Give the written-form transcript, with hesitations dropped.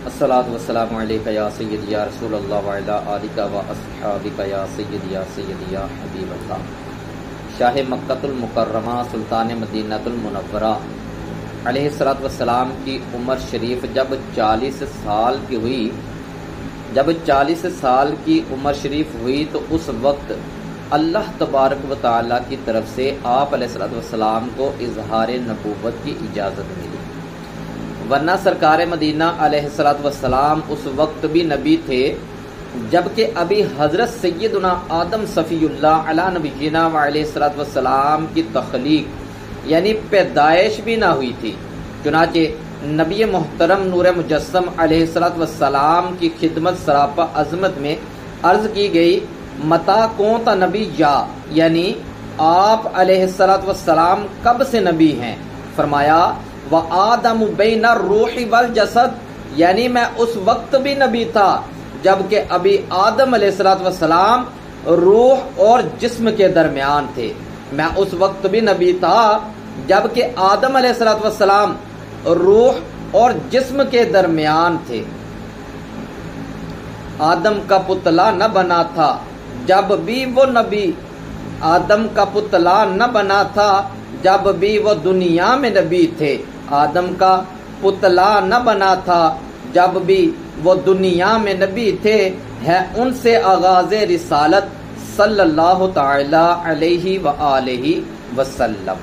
अस्सलातु वस्सलामु अलैका या सय्यदी या रसूलल्लाह व अला आलिका व अस्हाबिका या सय्यदी या हबीबल्लाह। शाह मक्कतुल मुकर्रमा सुल्तान मदीनतुल मुनव्वरा अलैहिस्सलातु वस्सलाम की उम्र शरीफ जब 40 साल की हुई, जब 40 साल की उम्र शरीफ हुई तो उस वक्त अल्लाह तबारक व तआला की तरफ से आप अलैहिस्सलातु वस्सलाम को इजहार नबूवत की इजाज़त मिली, वरना सरकार मदीना अलैहिस्सलातु वस्सलाम उस वक्त भी नबी थे जबकि अभी हज़रत सैयदुना आदम सफ़ीउल्लाह अला नबीना व अलैहिस्सलातु वस्सलाम की तख्लीक यानी पैदाइश भी ना हुई थी। चुनाचे नबी मोहतरम नूर मुजस्सम अलैहिस्सलातु वस्सलाम की खिदमत सरापा अज़मत में अर्ज़ की गई, मता कौन ता नबी यानी आप अलैहिस्सलातु वस्सलाम कब से नबी हैं? फरमाया व आदम बैन रूही वल जसद, यानी मैं उस वक्त भी नबी था जबकि अभी आदम अलैहिस्सलातु वस्सलाम रूह और जिस्म के दरमियान थे। मैं उस वक्त भी नबी था जबकि आदम अलैहिस्सलातु वस्सलाम रूह और जिस्म के दरमियान थे। आदम का पुतला न बना था जब भी वो नबी, आदम का पुतला न बना था जब भी वो दुनिया में नबी थे। आदम का पुतला न बना था जब भी वो दुनिया में नबी थे। है उनसे आगाज़ रिसालत सल्लल्लाहु ताला अलैहि व आलिहि वसल्लम।